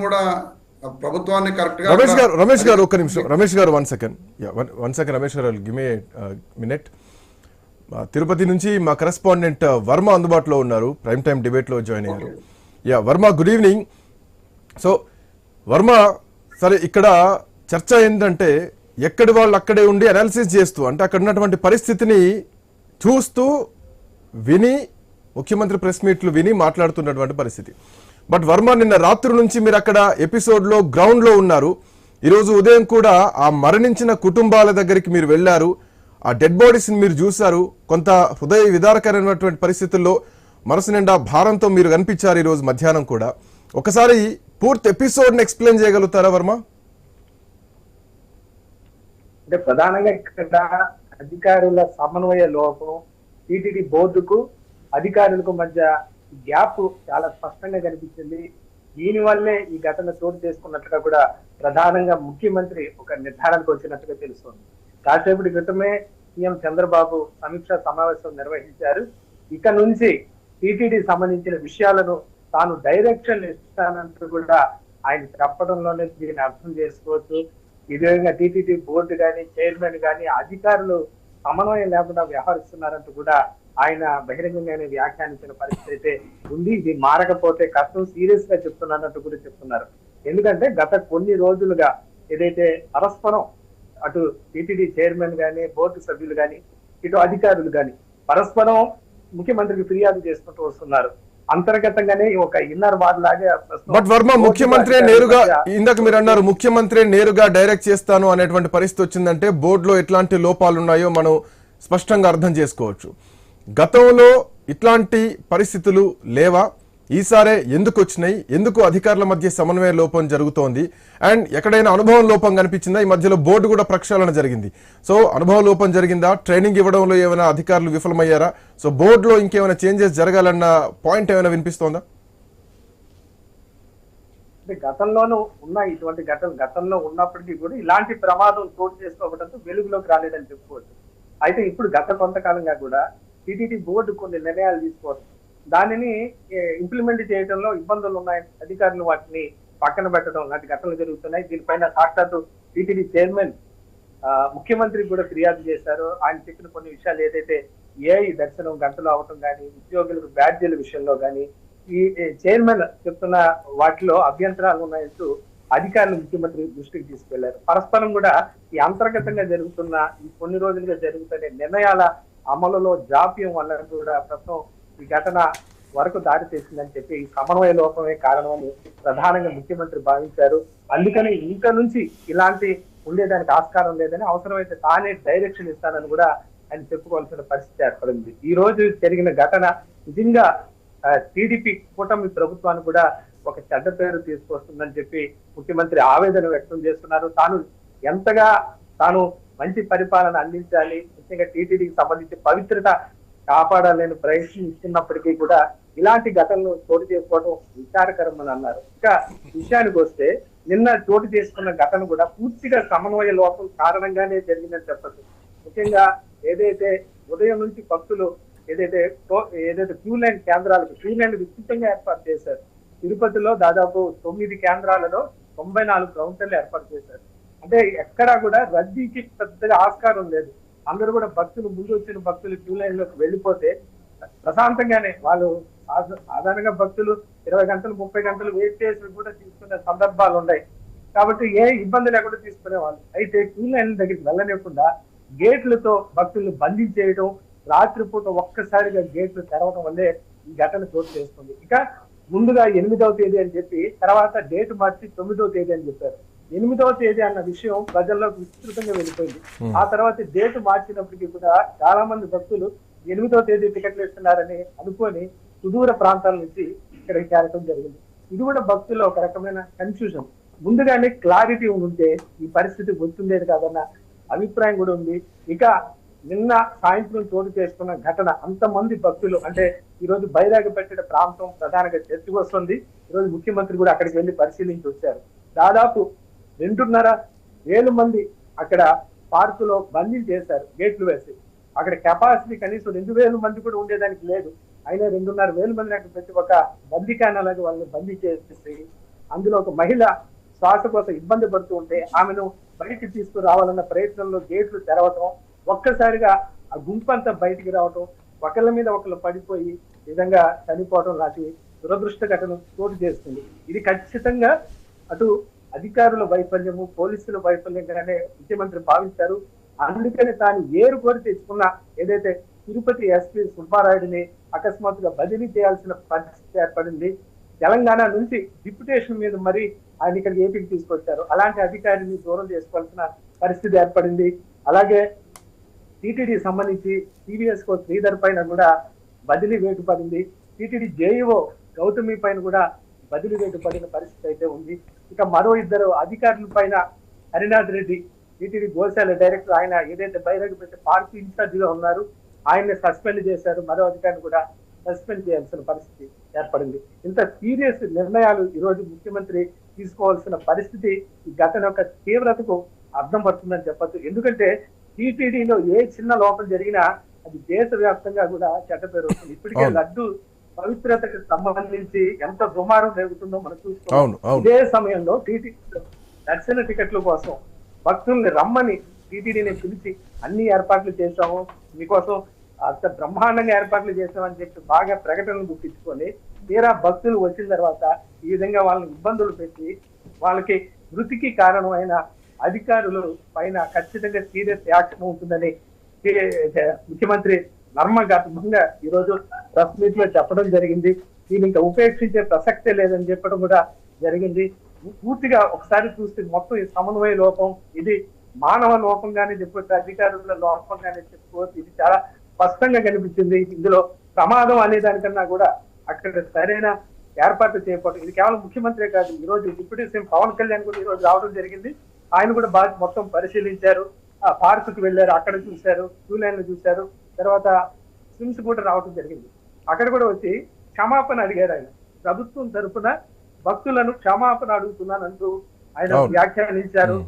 కూడా ప్రభుత్వాన్ని కరెక్ట్ గా రమేష్ గారు ఒక్క నిమిషం, రమేష్ గారు వన్ సెకండ్ రమేష్ గారు గివ్ మీ మినిట్. తిరుపతి నుంచి మా కరెస్పాండెంట్ వర్మ అందుబాటులో ఉన్నారు, ప్రైమ్ టైం డిబేట్ లో జాయిన్ అయ్యారు. Varma, good evening. So Varma, సరే ఇక్కడ చర్చ ఏంటంటే ఎక్కడి వాళ్ళు అక్కడే ఉండి అనాలిసిస్ చేస్తూ, అంటే అక్కడ ఉన్నటువంటి పరిస్థితిని చూస్తూ విని, ముఖ్యమంత్రి ప్రెస్ మీట్లు విని మాట్లాడుతున్నటువంటి పరిస్థితి. బట్ వర్మ, నిన్న రాత్రి నుంచి మీరు అక్కడ ఎపిసోడ్లో గ్రౌండ్లో ఉన్నారు. ఈరోజు ఉదయం కూడా ఆ మరణించిన కుటుంబాల దగ్గరికి మీరు వెళ్ళారు, ఆ డెడ్ బాడీస్ని మీరు చూశారు. కొంత హృదయ విదారకరమైనటువంటి పరిస్థితుల్లో మనసు నిండా భారంతో మీరు కనిపించారు ఈరోజు మధ్యాహ్నం కూడా. ఒకసారి పూర్తి ఎపిసోడ్ని ఎక్స్ప్లెయిన్ చేయగలుగుతారా వర్మ? అంటే ప్రధానంగా ఇక్కడ అధికారుల సమన్వయ లోపం, టీటీడీ బోర్డుకు అధికారులకు మధ్య గ్యాప్ చాలా స్పష్టంగా కనిపించింది. దీనివల్లే ఈ ఘటన చోటు చేసుకున్నట్లుగా కూడా ప్రధానంగా ముఖ్యమంత్రి ఒక నిర్ధారణకు వచ్చినట్టుగా తెలుస్తోంది. కాసేపటి క్రితమే సీఎం చంద్రబాబు సమీక్షా సమావేశం నిర్వహించారు. ఇక నుంచి టీటీడీ సంబంధించిన విషయాలను తాను డైరెక్షన్ ఇస్తానంటూ కూడా ఆయన చెప్పడంలోనే దీన్ని అర్థం చేసుకోవచ్చు. విధంగా టీటీడీ బోర్డు కానీ, చైర్మన్ కానీ అధికారులు సమన్వయం లేకుండా వ్యవహరిస్తున్నారంటూ కూడా ఆయన బహిరంగంగానే వ్యాఖ్యానించిన పరిస్థితి అయితే ఉంది. ఇది మారకపోతే కష్టం, సీరియస్ గా చెప్తున్నానంటూ కూడా చెప్తున్నారు. ఎందుకంటే గత కొన్ని రోజులుగా ఏదైతే పరస్పరం అటు టీటీడీ చైర్మన్ గానీ, బోర్డు సభ్యులు గాని, ఇటు అధికారులు గాని పరస్పరం ముఖ్యమంత్రికి ఫిర్యాదు చేసుకుంటూ వస్తున్నారు. అంతర్గతంగానే ఒక ఇన్నర్ వార్ లాగా. బట్ వర్మ, ముఖ్యమంత్రి నేరుగా, ఇందాక మీరు అన్నారు ముఖ్యమంత్రి నేరుగా డైరెక్ట్ చేస్తాను అనేటువంటి పరిస్థితి వచ్చిందంటే బోర్డులో ఎట్లాంటి లోపాలు ఉన్నాయో మనం స్పష్టంగా అర్థం చేసుకోవచ్చు. గతంలో ఇట్లాంటి పరిస్థితులు లేవా? ఈసారే ఎందుకు వచ్చినాయి? ఎందుకు అధికారుల మధ్య సమన్వయ లోపం జరుగుతోంది? అండ్ ఎక్కడైనా అనుభవం లోపం కనిపించిందా? ఈ మధ్యలో బోర్డు కూడా ప్రక్షాళన జరిగింది. సో అనుభవ లోపం జరిగిందా? ట్రైనింగ్ ఇవ్వడంలో ఏమైనా అధికారులు విఫలమయ్యారా? సో బోర్డులో ఇంకేమైనా చేంజెస్ జరగాలన్న పాయింట్ ఏమైనా వినిపిస్తోందా? గతంలోనూ ఉన్న ఇటువంటి గతంలో ఉన్నప్పటికీ కూడా ఇలాంటి ప్రమాదం చోటు చేసుకోవడంతో వెలుగులోకి రాలేదని చెప్పుకోవచ్చు. అయితే ఇప్పుడు గత కొంతకాలంగా కూడా టీటీడీ బోర్డు కొన్ని నిర్ణయాలు తీసుకోవడం, దానిని ఇంప్లిమెంట్ చేయడంలో ఇబ్బందులు ఉన్నాయి, అధికారులు వాటిని పక్కన పెట్టడం లాంటి ఘటనలు జరుగుతున్నాయి. దీనిపైన సాక్షాత్తు టీటీడీ చైర్మన్ ముఖ్యమంత్రికి కూడా ఫిర్యాదు చేశారు. ఆయన చెప్పిన కొన్ని విషయాలు ఏదైతే ఏఐ దర్శనం గంటలు అవటం కానీ, ఉద్యోగులకు బ్యాడ్జీల విషయంలో కానీ, ఈ చైర్మన్ చెప్తున్న వాటిలో అభ్యంతరాలు ఉన్నాయంటూ అధికారులు ముఖ్యమంత్రి దృష్టికి తీసుకెళ్లారు. పరస్పరం కూడా ఈ అంతర్గతంగా జరుగుతున్న ఈ కొన్ని రోజులుగా జరుగుతున్న నిర్ణయాల అమలులో జాప్యం వల్ల కూడా ప్రస్తుతం ఈ ఘటన వరకు దారి తీసిందని చెప్పి ఈ సమన్వయ లోపమే కారణమని ప్రధానంగా ముఖ్యమంత్రి భావించారు. అందుకని ఇంకా నుంచి ఇలాంటి ఉండేదానికి ఆస్కారం లేదని, అవసరమైతే తానే డైరెక్షన్ ఇస్తానని కూడా ఆయన చెప్పుకోవాల్సిన పరిస్థితి ఏర్పడింది. ఈ రోజు జరిగిన ఘటన నిజంగా టీడీపీ కూటమి ప్రభుత్వాన్ని కూడా ఒక చెడ్డ పేరు తీసుకొస్తుందని చెప్పి ముఖ్యమంత్రి ఆవేదన వ్యక్తం చేస్తున్నారు. తాను మంచి పరిపాలన అందించాలి, ముఖ్యంగా టీటీడీకి సంబంధించి పవిత్రత కాపాడాలని ప్రయత్నిస్తున్నప్పటికీ కూడా ఇలాంటి ఘటనలు చోటు చేసుకోవడం విచారకరమని అన్నారు. ఇంకా విషయానికి వస్తే నిన్న చోటు చేసుకున్న ఘటన కూడా పూర్తిగా సమన్వయ లోపం కారణంగానే జరిగిందని చెప్పచ్చు. ముఖ్యంగా ఏదైతే ఉదయం నుంచి భక్తులు ఏదైతే క్యూ లైన్ విస్తృతంగా ఏర్పాటు చేశారు. తిరుపతిలో దాదాపు 9 కేంద్రాలలో 94 కౌంటర్లు ఏర్పాటు చేశారు. అంటే ఎక్కడా కూడా రద్దీకి పెద్దగా ఆస్కారం లేదు. అందరూ కూడా ముందు వచ్చిన భక్తులు క్యూ లైన్ లోకి వెళ్ళిపోతే ప్రశాంతంగానే వాళ్ళు సాధారణంగా భక్తులు 20 గంటలు 30 గంటలు వెయిట్ చేసి కూడా తీసుకునే సందర్భాలు ఉన్నాయి. కాబట్టి ఏ ఇబ్బంది లేకుండా తీసుకునే వాళ్ళు. అయితే క్యూ లైన్ దగ్గరికి వెళ్ళలేకుండా గేట్లతో భక్తులను బంధించేయడం, రాత్రిపూట ఒక్కసారిగా గేట్లు తెరవడం వల్లే ఈ ఘటన చోటు చేస్తుంది. ఇక ముందుగా 8వ తేదీ అని చెప్పి తర్వాత డేట్ మార్చి 9వ తేదీ అని చెప్పారు. 8వ తేదీ అన్న విషయం ప్రజల్లోకి విస్తృతంగా వెళ్ళిపోయింది. ఆ తర్వాత డేట్ మార్చినప్పటికీ కూడా చాలా మంది భక్తులు 8వ తేదీ టికెట్లు ఇస్తున్నారని అనుకొని సుదూర ప్రాంతాల నుంచి ఇక్కడికి చేరడం జరిగింది. ఇది కూడా భక్తుల్లో ఒక రకమైన కన్ఫ్యూజన్. ముందుగానే క్లారిటీ ఉంటే ఈ పరిస్థితి వస్తుండేది కాదన్న అభిప్రాయం కూడా ఉంది. ఇక నిన్న సాయంత్రం చోటు చేసుకున్న ఘటన, అంతమంది భక్తులు, అంటే ఈ రోజు బైరాగపేట ప్రాంతం ప్రధానంగా చర్చకు వస్తుంది. ఈ రోజు ముఖ్యమంత్రి కూడా అక్కడికి వెళ్లి పరిశీలించి వచ్చారు. దాదాపు 2,500 మంది అక్కడ పార్కులో బంధించేశారు గేట్లు వేసి. అక్కడ కెపాసిటీ కనీసం 2,000 మంది కూడా ఉండేదానికి లేదు. అయినా 2,500 మందిని అక్కడ ప్రతి ఒక్క బందికానాలకు వాళ్ళని బందీ చేసి అందులో ఒక మహిళ శ్వాస కోసం ఇబ్బంది పడుతూ ఉంటే ఆమెను బయటికి తీసుకురావాలన్న ప్రయత్నంలో గేట్లు తెరవటం, ఒక్కసారిగా ఆ గుంపంతా బయటికి రావటం, ఒకళ్ళ మీద ఒకళ్ళు పడిపోయి ఈ విధంగా చనిపోవడం లాంటి దురదృష్ట ఘటన చోటు చేస్తుంది. ఇది ఖచ్చితంగా అటు అధికారుల వైఫల్యము, పోలీసుల వైఫల్యంగానే ముఖ్యమంత్రి భావించారు. అందుకని తాను ఏరుకోరి తెచ్చుకున్న ఏదైతే తిరుపతి ఎస్పీ సుబ్బారాయుడిని అకస్మాత్తుగా బదిలీ చేయాల్సిన పరిస్థితి ఏర్పడింది. తెలంగాణ నుంచి డిప్యుటేషన్ మీద మరి ఆయన ఇక్కడ ఏపీకి తీసుకొచ్చారు. అలాంటి అధికారిని దూరం చేసుకోవాల్సిన పరిస్థితి ఏర్పడింది. అలాగే టీటీడీ సంబంధించి టీవీఎస్ కో శ్రీధర్ పైన కూడా బదిలీ వేటు పడింది. టీటీడీ జేఈఓ గౌతమి పైన కూడా బదిలీ వేటు పడిన పరిస్థితి అయితే ఉంది. ఇక మరో ఇద్దరు అధికారుల పైన హరినాథ్ రెడ్డి టీటీడీ గోశాల డైరెక్టర్, ఆయన ఏదైతే బైరాగిపేట పార్క్ ఇన్ఛార్జ్ గా ఉన్నారు, ఆయన్ని సస్పెండ్ చేశారు. మరో అధికారిని కూడా సస్పెండ్ చేయాల్సిన పరిస్థితి ఏర్పడింది. ఇంత సీరియస్ నిర్ణయాలు ఈ రోజు ముఖ్యమంత్రి తీసుకోవాల్సిన పరిస్థితి ఈ ఘటన యొక్క తీవ్రతకు అర్థం పడుతుందని చెప్పచ్చు. ఎందుకంటే టీటీడీలో ఏ చిన్న లోపం జరిగినా అది దేశవ్యాప్తంగా కూడా చెడ్డ పేరు వస్తుంది. ఇప్పటికే లడ్డు పవిత్రతకు సంబంధించి ఎంత దుమారం జరుగుతుందో మనం చూస్తున్నాం. ఇదే సమయంలో టీటీడీ దర్శన టికెట్ల కోసం భక్తుల్ని రమ్మని టీటీడీని పిలిచి అన్ని ఏర్పాట్లు చేశాము, మీకోసం అంత బ్రహ్మాండంగా ఏర్పాట్లు చేశామని చెప్పి బాగా ప్రకటనలు గుర్తించుకొని తీరా భక్తులు వచ్చిన తర్వాత ఈ విధంగా వాళ్ళని ఇబ్బందులు పెట్టి వాళ్ళకి మృతికి కారణమైన అధికారులు పైన ఖచ్చితంగా సీరియస్ యాక్షన్ ఉంటుందని ముఖ్యమంత్రి నర్మగర్భంగా ఈ రోజు ప్రెస్ మీట్ లో చెప్పడం జరిగింది. దీన్ని ఇంకా ఉపేక్షించే ప్రసక్తే లేదని చెప్పడం కూడా జరిగింది. పూర్తిగా ఒకసారి చూస్తే మొత్తం ఈ సమన్వయ లోపం, ఇది మానవ లోపంగానే చెప్పొచ్చు, అధికారుల లోపంగానే చెప్పుకోవచ్చు. ఇది చాలా స్పష్టంగా కనిపించింది. ఇందులో ప్రమాదం అనే దానికన్నా కూడా అక్కడ సరైన ఏర్పాట్లు చేయకపోవడం. ఇది కేవలం ముఖ్యమంత్రే కాదు, ఈ రోజు డిప్యూటీ సీఎం పవన్ కళ్యాణ్ కూడా ఈ రోజు రావడం జరిగింది. ఆయన కూడా బాగా మొత్తం పరిశీలించారు, ఆ పార్కుకి వెళ్ళారు, అక్కడ చూశారు, క్యూ లైన్లు చూశారు, తర్వాత స్విమ్స్ కూడా రావడం జరిగింది. అక్కడ కూడా వచ్చి క్షమాపణ అడిగారు. ఆయన ప్రభుత్వం తరఫున భక్తులను క్షమాపణ అడుగుతున్నానంటూ ఆయన వ్యాఖ్యానించారు.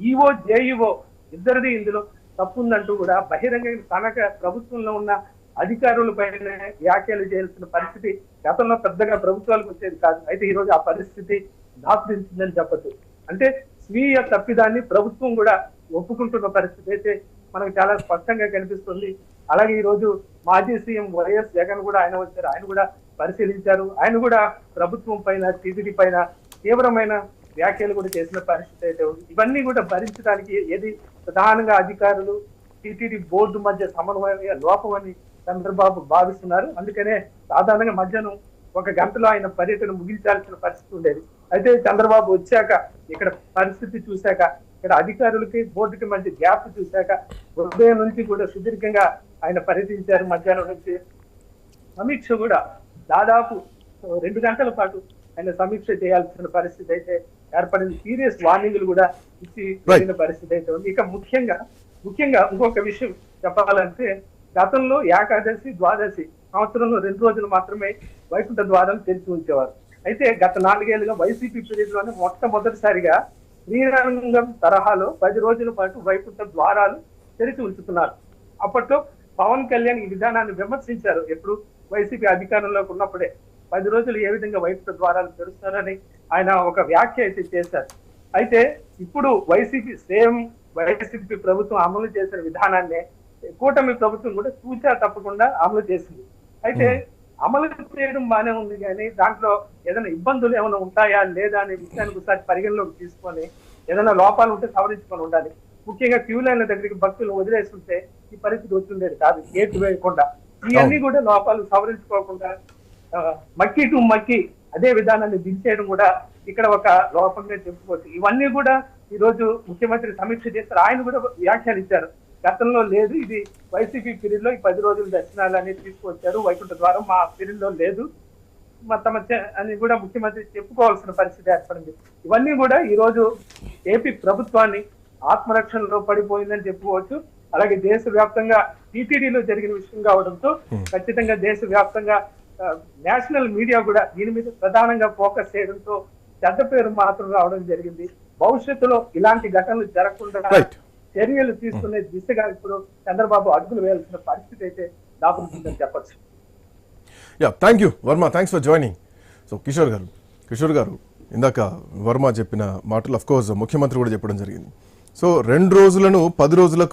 ఈఓ జేఈఓ ఇద్దరిది ఇందులో తప్పుందంటూ కూడా బహిరంగ తనక ప్రభుత్వంలో ఉన్న అధికారులపైన వ్యాఖ్యలు చేయాల్సిన పరిస్థితి గతంలో పెద్దగా ప్రభుత్వాలకు వచ్చేది కాదు. అయితే ఈ రోజు ఆ పరిస్థితి దాపురించిందని చెప్పచ్చు. అంటే స్వీయ తప్పిదాన్ని ప్రభుత్వం కూడా ఒప్పుకుంటున్న పరిస్థితి అయితే మనకు చాలా స్పష్టంగా కనిపిస్తుంది. అలాగే ఈ రోజు మాజీ సీఎం వైఎస్ జగన్ కూడా ఆయన వచ్చారు, ఆయన కూడా పరిశీలించారు. ఆయన కూడా ప్రభుత్వం పైన టీటీడీ పైన తీవ్రమైన వ్యాఖ్యలు కూడా చేసిన పరిస్థితి అయితే ఉంది. ఇవన్నీ కూడా భరించడానికి ఏది ప్రధానంగా అధికారులు టీటీడీ బోర్డు మధ్య సమన్వయ లోపం అని చంద్రబాబు భావిస్తున్నారు. అందుకనే సాధారణంగా మధ్యాహ్నం 1 గంటలో ఆయన పర్యటన ముగించాల్సిన పరిస్థితి ఉండేది. అయితే చంద్రబాబు వచ్చాక ఇక్కడ పరిస్థితి చూశాక, ఇక్కడ అధికారులకి బోర్డుకి మధ్య గ్యాప్ చూశాక ఉదయం నుంచి కూడా సుదీర్ఘంగా ఆయన పర్యటించారు. మధ్యాహ్నం నుంచి సమీక్ష కూడా దాదాపు 2 గంటల పాటు ఆయన సమీక్ష చేయాల్సిన పరిస్థితి అయితే ఏర్పడింది. సీరియస్ వార్నింగ్లు కూడా ఇచ్చి వెళ్ళిన పరిస్థితి అయితే ఉంది. ఇక ముఖ్యంగా ఇంకొక విషయం చెప్పాలంటే, గతంలో ఏకాదశి ద్వాదశి సంవత్సరంలో 2 రోజులు మాత్రమే వైకుంఠ ద్వారాలు తెరిచి ఉంచేవారు. అయితే గత 4 ఏళ్లుగా వైసీపీ పీరియడ్ లోనే మొట్టమొదటిసారిగా శ్రీరంగం తరహాలో 10 రోజుల పాటు వైకుంఠ ద్వారాలు తెరిచి ఉంచుతున్నారు. అప్పట్లో పవన్ కళ్యాణ్ ఈ విధానాన్ని విమర్శించారు. ఎప్పుడు వైసీపీ అధికారంలోకి ఉన్నప్పుడే 10 రోజులు ఏ విధంగా వైకుంఠ ద్వారాలు తెరుస్తారని ఆయన ఒక వ్యాఖ్య అయితే చేశారు. అయితే ఇప్పుడు వైసీపీ ప్రభుత్వం అమలు చేసిన విధానాన్ని కూటమి ప్రభుత్వం కూడా తూచా తప్పకుండా అమలు చేసింది. అయితే అమలు చేయడం బాగానే ఉంది, కానీ దాంట్లో ఏదైనా ఇబ్బందులు ఏమైనా ఉంటాయా లేదా అనే విషయానికి ఒకసారి పరిగణలోకి తీసుకొని ఏదైనా లోపాలు ఉంటే సవరించుకొని ఉండాలి. ముఖ్యంగా క్యూ లైన్ల దగ్గరికి భక్తులు వదిలేస్తుంటే ఈ పరిస్థితి వచ్చిండేది కాదు, గేట్ వేయకుండా. ఇవన్నీ కూడా లోపాలు సవరించుకోకుండా మక్కి అదే విధానాన్ని దించేయడం కూడా ఇక్కడ ఒక లోపంగా చెప్పుకోవచ్చు. ఇవన్నీ కూడా ఈ రోజు ముఖ్యమంత్రి సమీక్ష చేస్తారు. ఆయన కూడా వ్యాఖ్యానించారు, గతంలో లేదు, ఇది వైసీపీ పీరియడ్ లో ఈ 10 రోజుల దర్శనాలు అనేది తీసుకొచ్చారు, వైకుంఠ ద్వారం మా పీరియడ్ లో లేదు అని కూడా ముఖ్యమంత్రి చెప్పుకోవాల్సిన పరిస్థితి ఏర్పడింది. ఇవన్నీ కూడా ఈ రోజు ఏపీ ప్రభుత్వాన్ని ఆత్మరక్షణలో పడిపోయిందని చెప్పుకోవచ్చు. అలాగే దేశవ్యాప్తంగా టీటీడీలో జరిగిన విషయం కావడంతో ఖచ్చితంగా దేశవ్యాప్తంగా నేషనల్ మీడియా కూడా దీని మీద ప్రధానంగా ఫోకస్ చేయడంతో చెడ్డ పేరు మాత్రం రావడం జరిగింది. భవిష్యత్తులో ఇలాంటి ఘటనలు జరగకుండా చర్యలు తీసుకునే దిశగా ఇప్పుడు చంద్రబాబు అడుగులు వేయాల్సిన పరిస్థితి అయితే దాపుతుందని చెప్పచ్చు. Thank you Varma, thanks for joining. So Kishore గారు ఇందాక వర్మ చెప్పిన మాటలు అఫ్ కోర్స్ ముఖ్యమంత్రి కూడా చెప్పడం జరిగింది. సో 2 రోజులను 10 రోజులకు